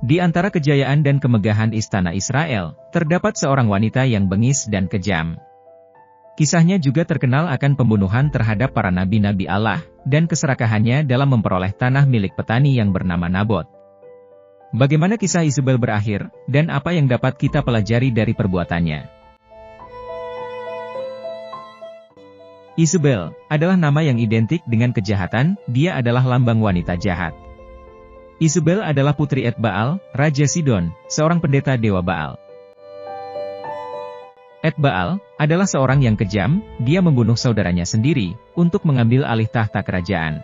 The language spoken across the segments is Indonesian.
Di antara kejayaan dan kemegahan istana Israel, terdapat seorang wanita yang bengis dan kejam. Kisahnya juga terkenal akan pembunuhan terhadap para nabi-nabi Allah, dan keserakahannya dalam memperoleh tanah milik petani yang bernama Nabot. Bagaimana kisah Isabel berakhir, dan apa yang dapat kita pelajari dari perbuatannya? Isabel adalah nama yang identik dengan kejahatan, dia adalah lambang wanita jahat. Isabel adalah putri Etbaal, Raja Sidon, seorang pendeta dewa Baal. Etbaal adalah seorang yang kejam, dia membunuh saudaranya sendiri, untuk mengambil alih tahta kerajaan.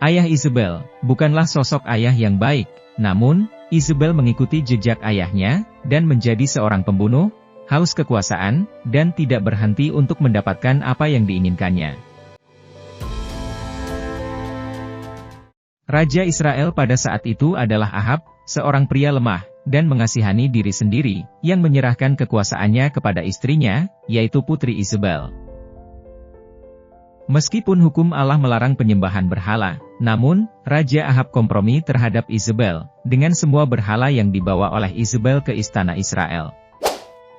Ayah Isabel bukanlah sosok ayah yang baik, namun, Isabel mengikuti jejak ayahnya, dan menjadi seorang pembunuh, haus kekuasaan, dan tidak berhenti untuk mendapatkan apa yang diinginkannya. Raja Israel pada saat itu adalah Ahab, seorang pria lemah, dan mengasihani diri sendiri, yang menyerahkan kekuasaannya kepada istrinya, yaitu Putri Isabel. Meskipun hukum Allah melarang penyembahan berhala, namun, Raja Ahab kompromi terhadap Isabel, dengan semua berhala yang dibawa oleh Isabel ke istana Israel.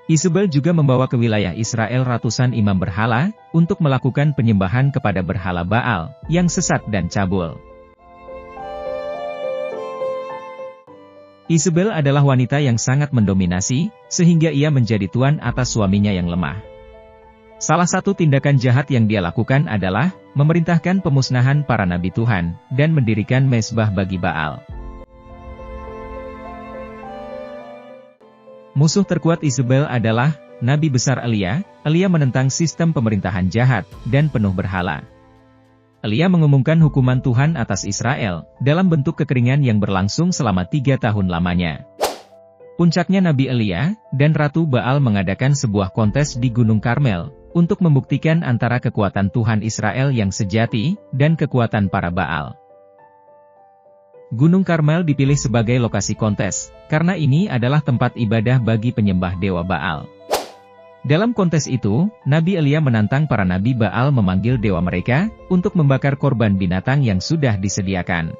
Isabel juga membawa ke wilayah Israel ratusan imam berhala, untuk melakukan penyembahan kepada berhala Baal, yang sesat dan cabul. Isabel adalah wanita yang sangat mendominasi, sehingga ia menjadi tuan atas suaminya yang lemah. Salah satu tindakan jahat yang dia lakukan adalah, memerintahkan pemusnahan para nabi Tuhan, dan mendirikan mezbah bagi Baal. Musuh terkuat Isabel adalah, Nabi besar Elia. Elia menentang sistem pemerintahan jahat, dan penuh berhala. Elia mengumumkan hukuman Tuhan atas Israel, dalam bentuk kekeringan yang berlangsung selama 3 tahun lamanya. Puncaknya Nabi Elia, dan Ratu Baal mengadakan sebuah kontes di Gunung Karmel, untuk membuktikan antara kekuatan Tuhan Israel yang sejati, dan kekuatan para Baal. Gunung Karmel dipilih sebagai lokasi kontes, karena ini adalah tempat ibadah bagi penyembah dewa Baal. Dalam kontes itu, Nabi Elia menantang para nabi Baal memanggil dewa mereka, untuk membakar korban binatang yang sudah disediakan.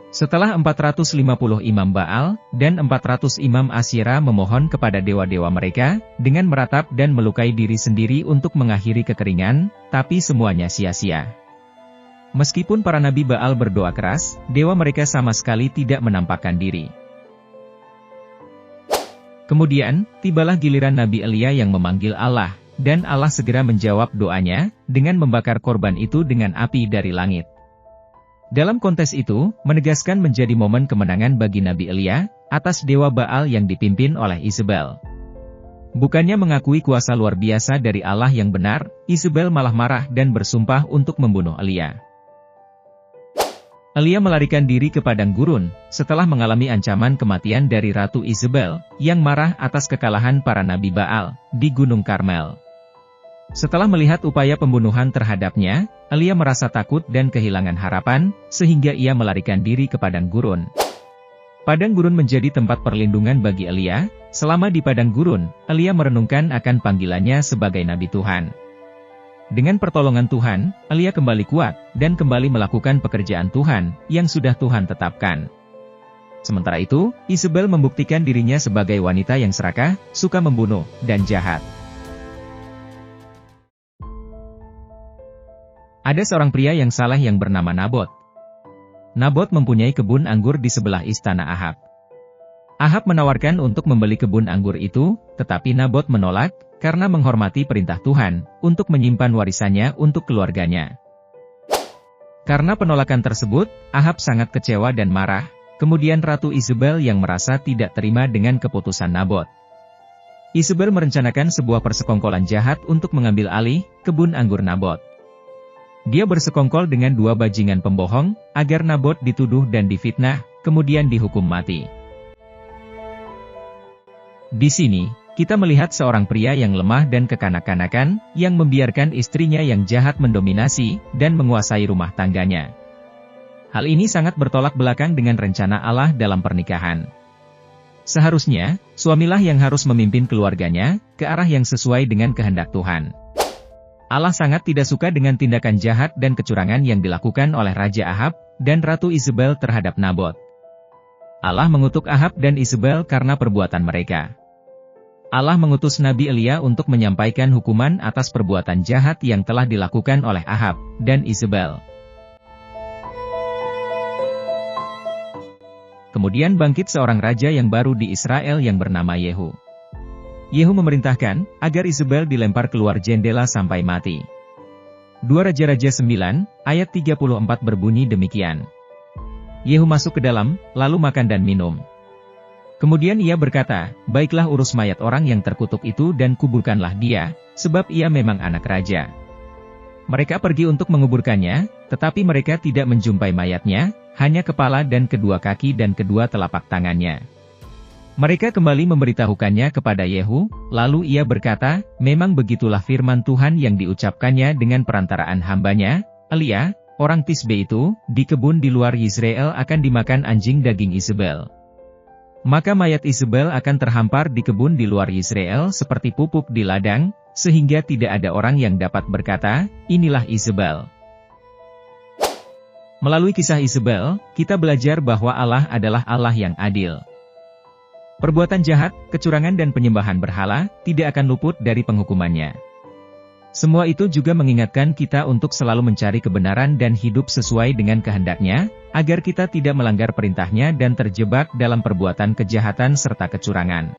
Setelah 450 imam Baal, dan 400 imam Asyera memohon kepada dewa-dewa mereka, dengan meratap dan melukai diri sendiri untuk mengakhiri kekeringan, tapi semuanya sia-sia. Meskipun para nabi Baal berdoa keras, dewa mereka sama sekali tidak menampakkan diri. Kemudian, tibalah giliran Nabi Elia yang memanggil Allah, dan Allah segera menjawab doanya, dengan membakar korban itu dengan api dari langit. Dalam kontes itu, menegaskan menjadi momen kemenangan bagi Nabi Elia, atas dewa Baal yang dipimpin oleh Isabel. Bukannya mengakui kuasa luar biasa dari Allah yang benar, Isabel malah marah dan bersumpah untuk membunuh Elia. Elia melarikan diri ke padang gurun, setelah mengalami ancaman kematian dari Ratu Isabel, yang marah atas kekalahan para nabi Baal, di Gunung Karmel. Setelah melihat upaya pembunuhan terhadapnya, Elia merasa takut dan kehilangan harapan, sehingga ia melarikan diri ke padang gurun. Padang gurun menjadi tempat perlindungan bagi Elia. Selama di padang gurun, Elia merenungkan akan panggilannya sebagai nabi Tuhan. Dengan pertolongan Tuhan, Elia kembali kuat, dan kembali melakukan pekerjaan Tuhan, yang sudah Tuhan tetapkan. Sementara itu, Isabel membuktikan dirinya sebagai wanita yang serakah, suka membunuh, dan jahat. Ada seorang pria yang saleh yang bernama Nabot. Nabot mempunyai kebun anggur di sebelah istana Ahab. Ahab menawarkan untuk membeli kebun anggur itu, tetapi Nabot menolak, karena menghormati perintah Tuhan, untuk menyimpan warisannya untuk keluarganya. Karena penolakan tersebut, Ahab sangat kecewa dan marah, kemudian Ratu Isabel yang merasa tidak terima dengan keputusan Nabot. Isabel merencanakan sebuah persekongkolan jahat untuk mengambil alih kebun anggur Nabot. Dia bersekongkol dengan 2 bajingan pembohong, agar Nabot dituduh dan difitnah, kemudian dihukum mati. Di sini, kita melihat seorang pria yang lemah dan kekanak-kanakan, yang membiarkan istrinya yang jahat mendominasi, dan menguasai rumah tangganya. Hal ini sangat bertolak belakang dengan rencana Allah dalam pernikahan. Seharusnya, suamilah yang harus memimpin keluarganya, ke arah yang sesuai dengan kehendak Tuhan. Allah sangat tidak suka dengan tindakan jahat dan kecurangan yang dilakukan oleh Raja Ahab, dan Ratu Isabel terhadap Nabot. Allah mengutuk Ahab dan Isabel karena perbuatan mereka. Allah mengutus Nabi Elia untuk menyampaikan hukuman atas perbuatan jahat yang telah dilakukan oleh Ahab dan Isabel. Kemudian bangkit seorang raja yang baru di Israel yang bernama Yehu. Yehu memerintahkan agar Isabel dilempar keluar jendela sampai mati. 2 Raja-Raja 9, ayat 34 berbunyi demikian. Yehu masuk ke dalam, lalu makan dan minum. Kemudian ia berkata, baiklah urus mayat orang yang terkutuk itu dan kuburkanlah dia, sebab ia memang anak raja. Mereka pergi untuk menguburkannya, tetapi mereka tidak menjumpai mayatnya, hanya kepala dan kedua kaki dan kedua telapak tangannya. Mereka kembali memberitahukannya kepada Yehu, lalu ia berkata, memang begitulah firman Tuhan yang diucapkannya dengan perantaraan hambanya, Elia, orang Tisbe itu, di kebun di luar Yisrael akan dimakan anjing daging Isabel. Maka mayat Isabel akan terhampar di kebun di luar Yisrael seperti pupuk di ladang, sehingga tidak ada orang yang dapat berkata, inilah Isabel. Melalui kisah Isabel, kita belajar bahwa Allah adalah Allah yang adil. Perbuatan jahat, kecurangan dan penyembahan berhala, tidak akan luput dari penghukumannya. Semua itu juga mengingatkan kita untuk selalu mencari kebenaran dan hidup sesuai dengan kehendaknya, agar kita tidak melanggar perintahnya dan terjebak dalam perbuatan kejahatan serta kecurangan.